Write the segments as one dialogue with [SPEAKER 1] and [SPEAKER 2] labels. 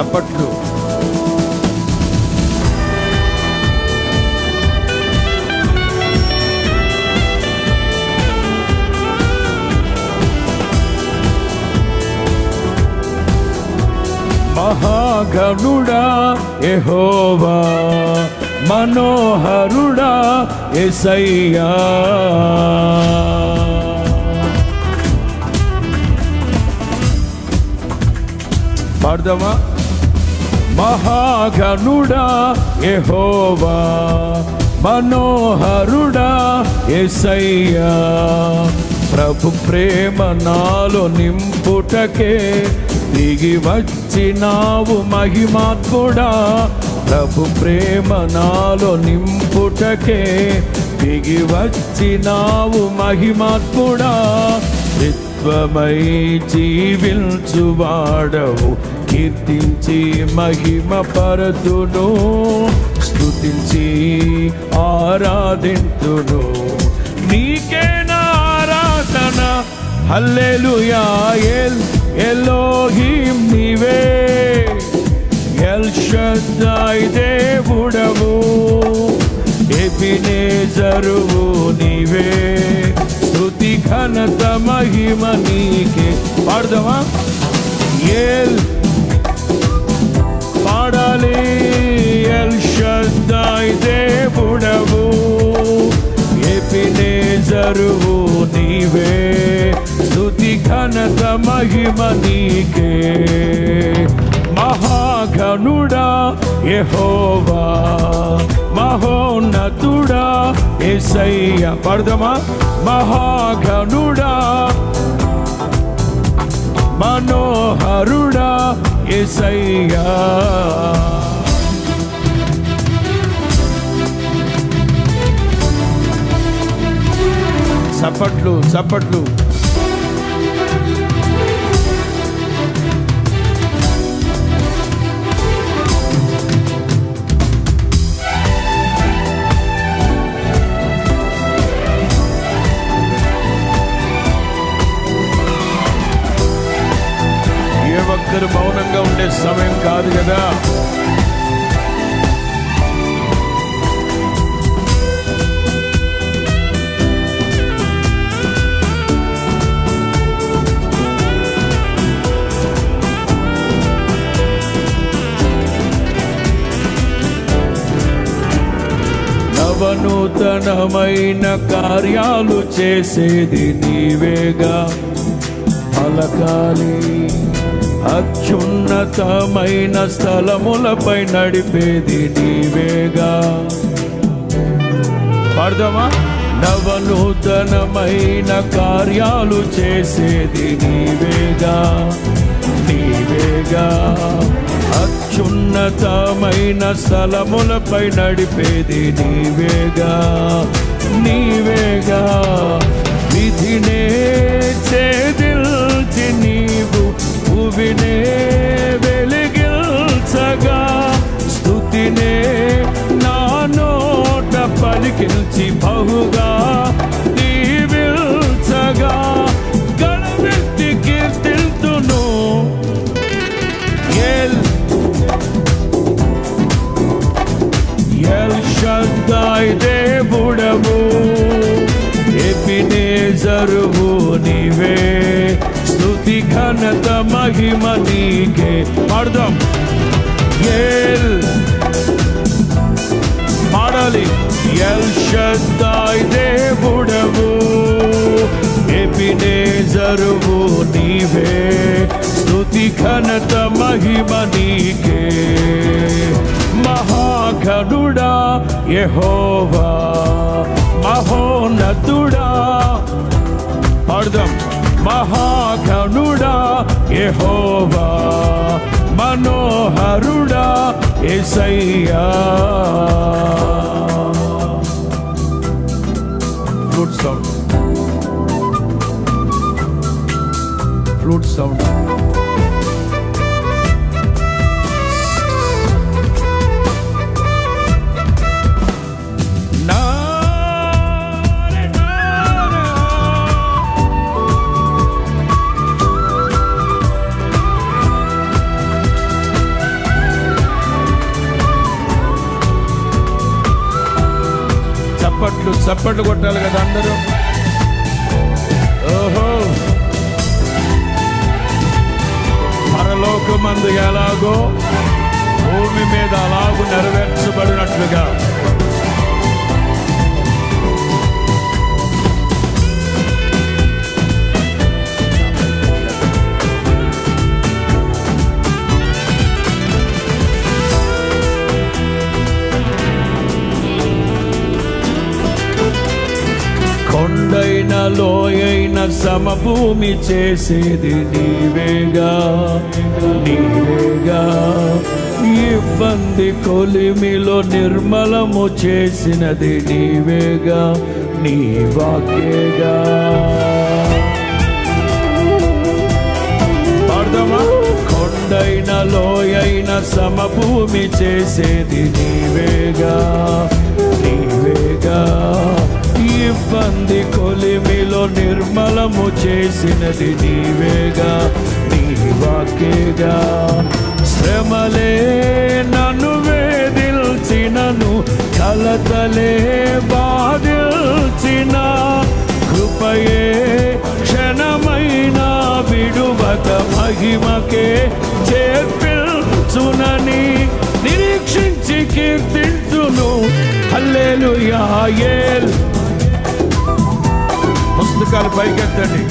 [SPEAKER 1] చప్పట్లు. మహాగణుడా యెహోవా, మనోహరుడా యేసయ్యా. పాడదామా? మహాగణుడా యెహోవా, మనోహరుడా యేసయ్యా. ప్రభు ప్రేమ నాలో నింపుటకే దిగి వచ్చినావు మహిమాత్ముడా. ప్రభు ప్రేమ నాలో నింపుటకే దిగి వచ్చినావు మహిమాత్ముడా. త్రిత్వమై జీవించువాడవు, కీర్తించి మహిమ పరతును, స్తుతించి ఆరాధింతును. నీకే నా ఆరాధన. హల్లెలూయా. ఎలోహిం నీవే, ఎల్ షద్దై దేవుడవు, ఎబినేజరువు నీవే. స్తుతి ఘనత మహిమ నీకే. పాడదామా? పాడాలి. ఎల్ షద్దై దేవుడవు, ఎబినేజరువు నీవే. స్తుతి ఘనత మహిమ నీకే. మహాగణుడా యెహోవా, మహోన్నతుడా యేసయ్యా. పాడదామా? మహాగణుడా, మనోహరుడా యేసయ్యా. చప్పట్లు చప్పట్లు. ఏ ఒక్కరు మౌనంగా ఉండే సమయం కాదు కదా. నూతనమైన కార్యాలు చేసేది నీవేగా. పలకాలి. అత్యున్నతమైన స్థలములపై నడిపేది నీవేగా. పాడదామా? నవనూతనమైన కార్యాలు చేసేది నీవేగా, నీవేగా. అత్యున్నతమైన స్థలములపై నడిపేది నీవేగా, నీవేగా. విధినే ఛేదించి నీవు భూమినే వెలిగించగా, స్తుతినే నా నోట పలికించి బహుగా దీవించగా, గణమెత్తి కీర్తింతును. ఎల్ షద్దై దేవుడవు, ఎబినేజరువు నీవే. స్తుతి ఘనత మహిమ నీకే. పాడదాం. పాడాలి. ఎల్ షద్దై దేవుడవు, ఎబినేజరువు నీవే. స్తుతి ఘనత మహిమ నీకే. మహాగణుడా యెహోవా, మహోన్నతుడా. పాడదాం. మహాగణుడా యెహోవా, మనోహరుడా యేసయ్యా. Flute sound, flute sound. చప్పట్లు కొట్టాలి కదా అందరూ. ఓహో, పరలోకమందు ఎలాగో భూమి మీద అలాగూ నెరవేర్చబడినట్లుగా కొండైన లోయైన సమభూమి చేసేది నీవేగా, నీవేగా. ఇబ్బంది కొలిమిలో నిర్మలము చేసినది నీవేగా, నీ వాక్యేగా. పాడదామా? కొండైన లోయైన సమభూమి చేసేది నీవేగా, నీవేగా. ఇబ్బంది కొలిమిలో నిర్మలము చేసినది నీవేగా, నీ వాక్యేగా. శ్రమలే నన్ను వేధిల్చినను, కలతలే బాధిల్చిన, కృపయే క్షణమైన విడువక మహిమకే చేర్పించునని నిరీక్షించి కీర్తించును. హల్లెలూయా. యేల్ పుస్తకాలు పైకెత్తండి,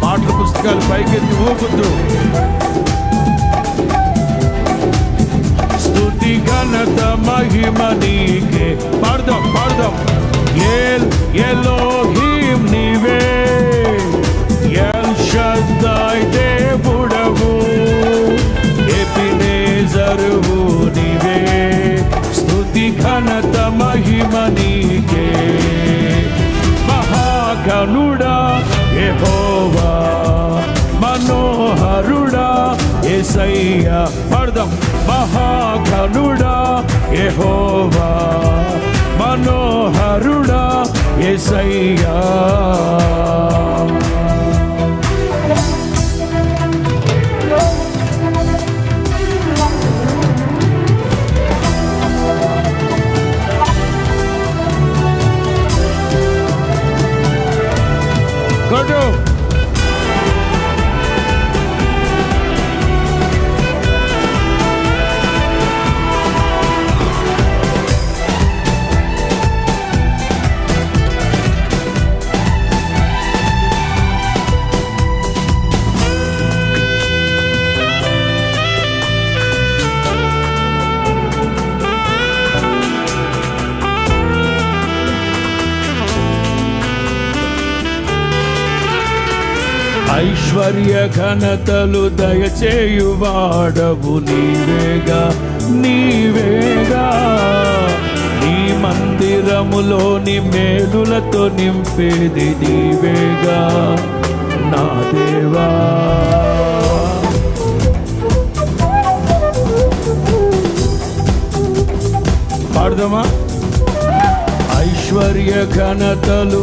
[SPEAKER 1] పాటల పుస్తకాలు పైకెత్తి ఊపుతూ స్తుతి ఘనత మహిమ నీకే. పాడదాం, పాడదాం. యేల్ ఎలోహీం నీవే, ఎల్ షద్దాయ్ దేవుడవు, ఎబెనేజరువు నీవే. స్తుతి ఘనత మహిమ నీకే. మహాగణుడా యెహోవా, మనోహరుడా యేసయ్యా. పాడదాం. మహాగణుడా యెహోవా, మనోహరుడా యేసయ్యా. కొట్టు. ఐశ్వర్య ఘనతలు దయచేయువాడవు నీవేగా, నీవేగా. నీ మందిరములోని మేలులతో నింపేది నీవేగా, నా దేవా. పాడదామా? ఐశ్వర్య ఘనతలు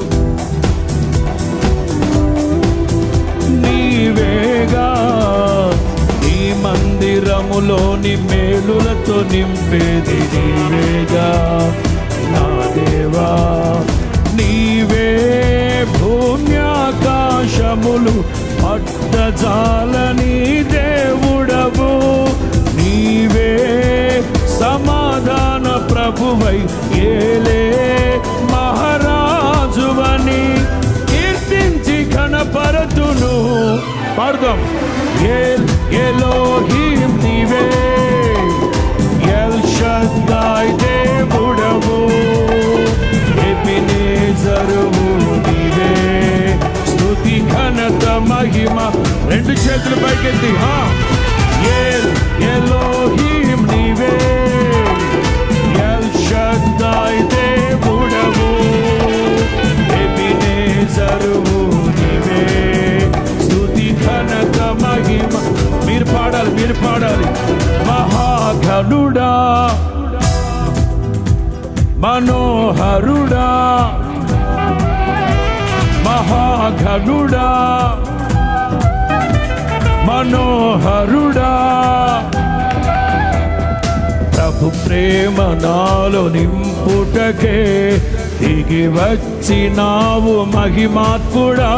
[SPEAKER 1] నీవేగా, నీ మందిరములోని మేలులతో నింపేది నీవేగా, నా దేవా. నీవే భూమ్యాకాశములు పట్టజాలని దేవుడవు, నీవే సమాధాన ప్రభువై ఏలే మహారాజువని కీర్తించి ఘనపరతును. పాడదాం. యేల్ ఎలోహీం నీవే, ఎల్ షద్దాయ్ దేవుడవు, ఎబెనేజరువు నీవే. స్తుతి ఘనత మహిమ. రెండు చేతులు పైకెత్తి. యేల్ ఎలోహీం నీవే, ఎల్ షద్దాయ్ దేవుడవు, ఎబెనేజరువు నీవే. స్తుతి ఘనత మహిమ. మీరు పాడాలి, మీరు పాడాలి. మహాగణుడా, మనోహరుడా, మహాగణుడా, మనోహరుడా, ప్రభు ప్రేమ నాలో నింపుటకే దిగి వచ్చినావు మహిమాత్ముడా.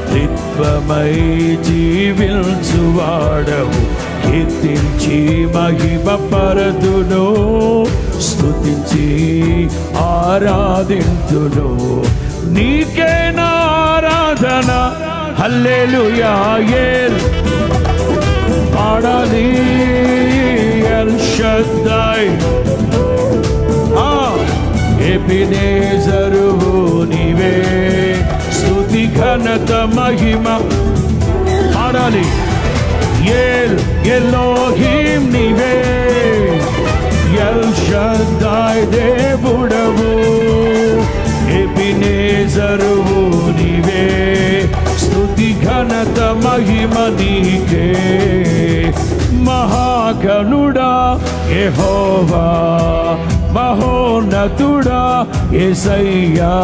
[SPEAKER 1] త్రిత్వమై జీవించువాడవు, కీర్తించి మహిమ పరతును, స్తుతించి ఆరాధింతును. నీకే నా ఆరాధన, హల్లెలూయా. పాడాలి ఎల్ షద్దాయ్, ఎబెనేజరువు నీవే, స్తుతి ఘనత మహిమ. పాడాలి ఎలోహిం నీవే, ఎల్ షద్దాయ్ దేవుడవు, ఎబెనేజరువు నీవే, స్తుతి ఘనత మహిమ నీకే. మహాగణుడా యెహోవా, మహోన్నతుడా యేసయ్యా.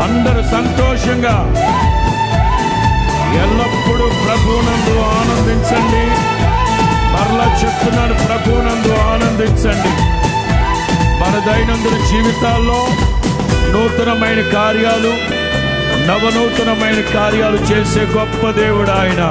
[SPEAKER 1] అందరూ సంతోషంగా ఎల్లప్పుడూ ప్రభువునందు ఆనందించండి. మరలా చెప్తున్నాను, ప్రభువునందు ఆనందించండి. మన దైనందిన జీవితాల్లో నూతనమైన కార్యాలు, నవనూతనమైన కార్యాలు చేసే గొప్ప దేవుడు ఆయన.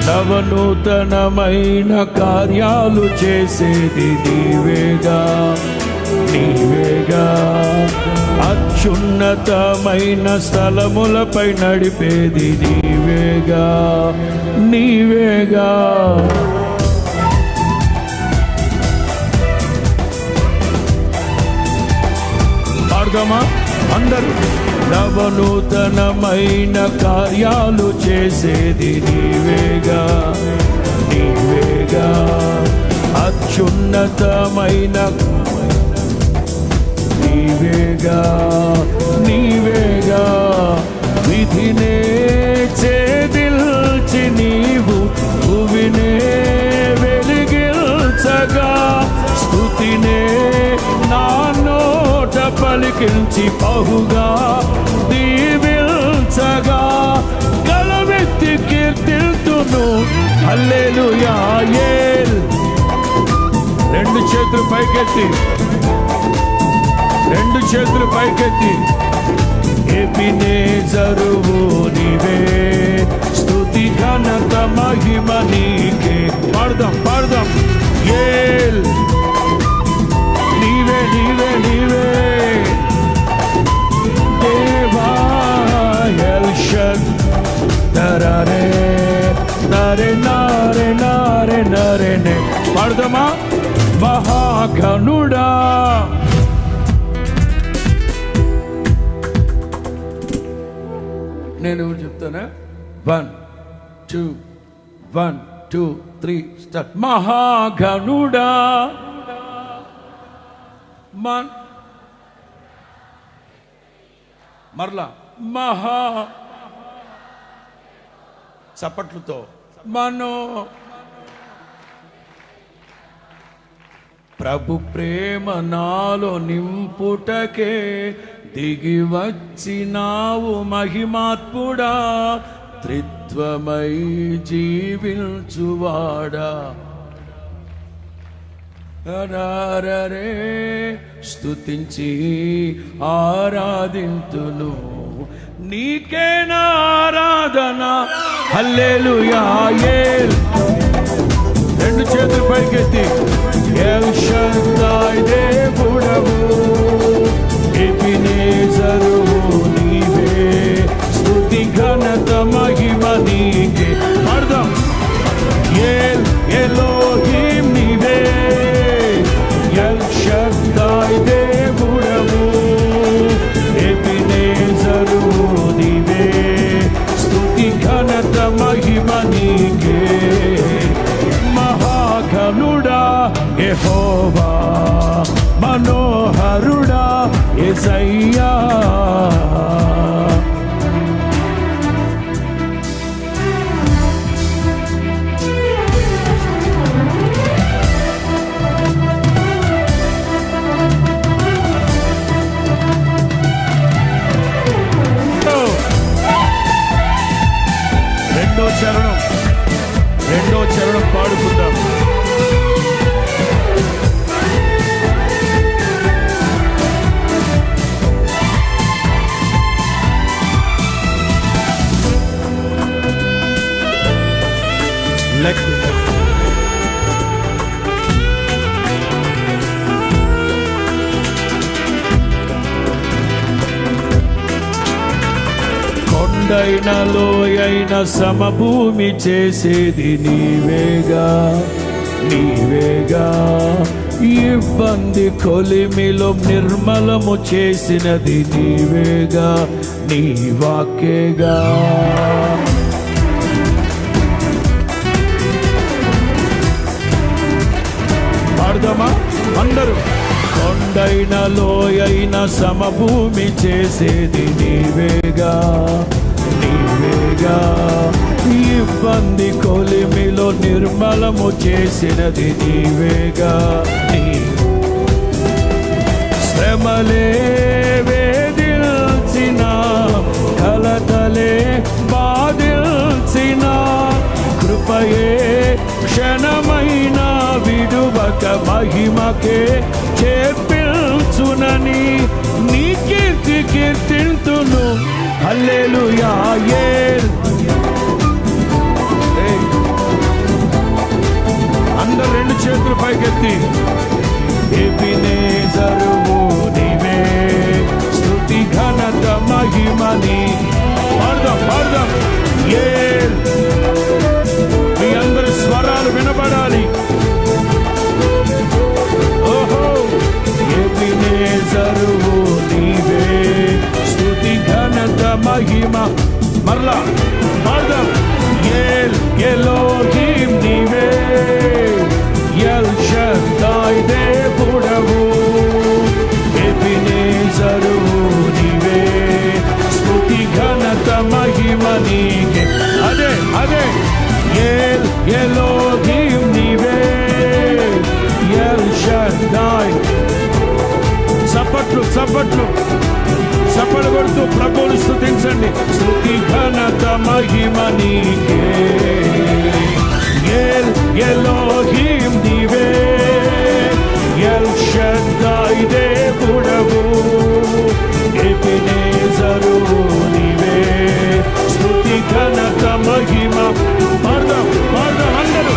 [SPEAKER 1] నవనూతనమైన కార్యాలు చేసేది నీవేగా, నీవేగా. అత్యున్నతమైన స్థలములపై నడిపేది నీవేగా, నీవేగా. పాడదామా అందరూ? నవనూతనమైన కార్యాలు చేసేది నీవేగా, నీవేగా. అత్యున్నతమైన నీవేగా, నీవేగా. విధినే ఛేదిల్చి నీవు భువినే వెలిగిల్చగా, స్తుతినే నా నోట పలికించి బహుగా దీవిల్చగా, గలవెత్తి కీర్తిల్తును హల్లెలూయా. రెండు చేతులు పైకెత్తి, రెండు చేతులు పైకెత్తి. ఎబెనేజరువు నీవే, స్తుతి ఘనత మహిమ నీకే. పాడదాం పాడదాం. నీవే నీవే నీవే దేవా. ఎల్ షద్దాయ్ నరే నరే నరే నరే నే. పాడదామా? మహాగణుడా. నేను చెప్తానా? 1 2 1 2 3 స్టార్ట్. మహాగణుడా, మరలా మహా చప్పట్లతో మనో. ప్రభు ప్రేమ నాలో నింపుటకే దిగి వచ్చినావు మహిమాత్ముడా. త్రిత్వమై జీవించువాడా. రే స్తుతించి ఆరాధింతును. నీకే నా ఆరాధన, హల్లెలూయా. రెండు చేతులు పైకెత్తి. ఎల్ షద్దాయ్ దేవుడవు, ఎబెనేజరువు నీవే, స్తుతి ఘనత మహిమ నీకే. పాడదాం. ఎలోహిం నీవే, ఎల్ షద్దాయ్ దేవుడవు, ఎబెనేజరువు నీవే, స్తుతి ఘనత మహిమ నీకే. మహాగణుడా యెహోవా, మనోహరుడా యేసయ్యా. రెండో చరణం పాడుకుందాం. కొండైన లోయైన సమభూమి చేసేది నీవేగా, నీవేగా. ఇబ్బంది కొలిమిలో నిర్మలము చేసినది నీవేగా, నీ వాక్యేగా. పాడదామా అందరూ? కొండైన లోయైన సమభూమి చేసేది నీవేగా, నీవేగా. ఇబ్బంది కొలిమిలో నిర్మలము చేసినది నీవేగా, నీ శ్రమలే వేదిల్చిన కలతలే బాధిల్చిన కృపయే క్షణమైన విడువక మహిమకే చేర్పించునని నీ కీర్తి కీర్తింతును. హల్లెలూయా. అందరు రెండు చేతులు పైకెత్తి ఎబినేజరువు నీవే, స్తుతి ఘనత మహిమని పాడదాం, పాడదాం. మీ అందరి స్వరాలు వినబడాలి. ఓహో, ఎబినేజరువు నీవే, స్తుతి ఘనత మహిమ. మరలా పాడదాం. ఎలోహిం నీవే, ఎల్ షద్దాయ్ దేవుడవు, ఎబినేజరువు నీవే, స్తుతి ఘనత మహిమ నీకే. అదే అదే ఎలోహిం నీవే, ఎల్ షద్దాయ్. చప్పట్లు చప్పట్లు చప్పట్లు కొడుతూ ప్రభువును స్తుతించండి. స్తుతి ఘనత మహిమ నీకే. ఎలోహిం నీవే, ఎల్ షద్దాయ్ దేవుడవు, ఎబినేజరువు నీవే, స్తుతి ఘనత మహిమ. పాడదాం పాడదాం అందరూ.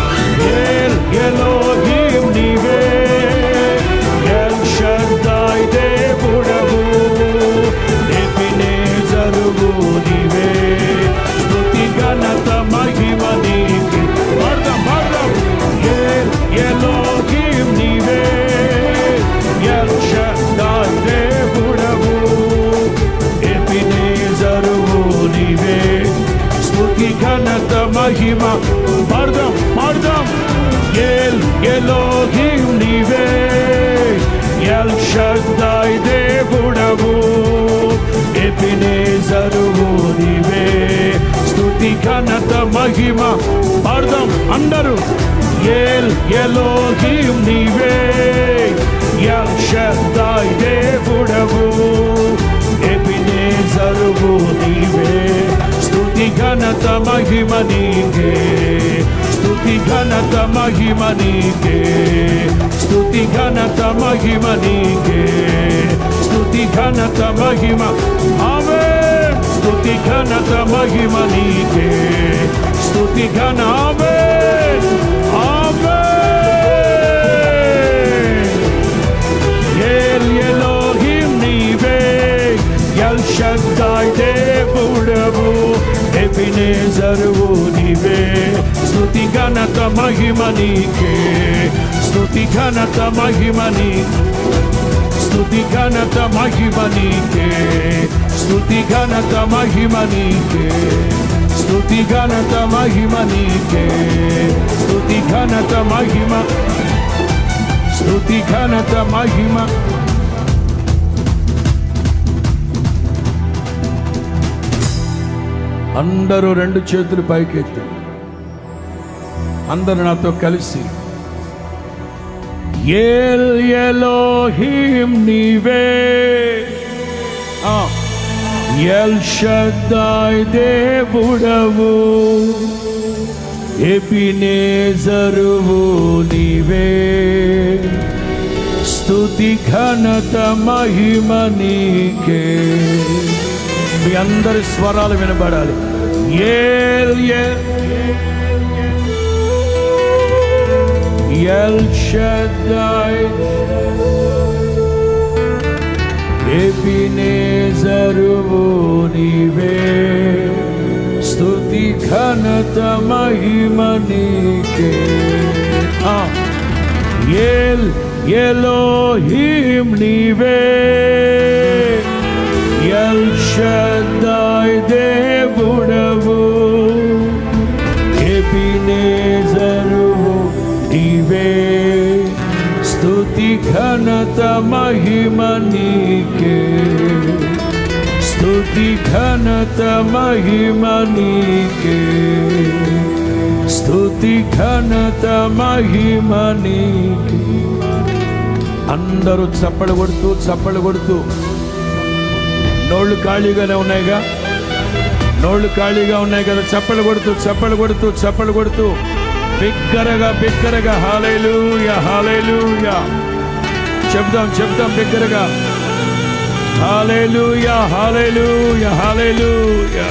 [SPEAKER 1] ఎలోహిం నీవే, ఎల్ షద్దాయ్ దేవుడవు, ఎబినేజరువు నీవే, స్తుతి ఘనత మహిమ నీకే. పాడదాం పాడదాం. ఎలోహిం నీవే, ఎల్ షద్దాయ్ దేవుడవు, ఎబినేజరువు నీవే, స్తుతి ఘనత మహిమ. పాడదాం పాడదాం. ఎలోహిం నీవే, ఎల్ షద్దాయ్ దేవుడవు, ఎబినేజరువు నీవే, స్తుతి ఘనత మహిమ. పాడదాం అందరూ. ఎలోహిం నీవే, ఎల్ షద్దాయ్ దేవుడవు, ఎబినేజరువు నీవే, స్తుతి ఘనత మహిమ నీకే. స్తుతి ఘనత మహిమ నీకే. స్తుతి ఘనత మహిమ నీకే. స్తుతి ఘనత మహిమ. ఆమేన్. స్తుతి ఘనత మహిమ నీకే. స్తుతి ఘన. ఆమేన్ ఆమేన్. ఎలోహిం నీవే, ఎల్ షద్దాయ్ దేవుడవు, ఎబినేజరువు నీవే, స్తుతి ఘనత మహిమ నీకే. స్తుతి ఘనత మహిమ నీకే. స్తుతి ఘనత మహిమ నీకే. స్తుతి ఘనత మహిమ నీకే. స్తుతి ఘనత మహిమ నీకే. స్తుతి ఘనత మహిమ. స్తుతి ఘనత మహిమ. అందరూ రెండు చేతులు పైకెత్తి అందరూ నాతో కలిసి ఎల్ ఎలోహిం నీవే, ఎల్ షద్దాయ్ దేవుడవు, ఎబినేజరువు నీవే, స్తుతి ఘనత మహిమ నీకే. మీ అందరి స్వరాలు వినబడాలి. ఎల్ ఎల్ షద్దాయ్ ఎబినేజరువు నీవే, స్తుతి ఘనత మహిమ నీకే. ఎల్ ఎలోహిం నీవే, ఎల్ షద్దాయ్ దేవుడవు, ఎబినేజరువు నీవే, స్తుతి ఘనత మహిమ నీకే, స్తుతి ఘనత మహిమ నీకే, స్తుతి ఘనత మహిమ నీకే. అందరూ చప్పలు కొడుతూ నోళ్ళు ఖాళీగానే ఉన్నాయిగా, నోళ్ళు ఖాళీగా ఉన్నాయి కదా. చప్పలు కొడుతూ బిగ్గరగా హల్లెలూయా హల్లెలూయా చెప్దాం బిగ్గరగా హల్లెలూయా హల్లెలూయా హల్లెలూయా.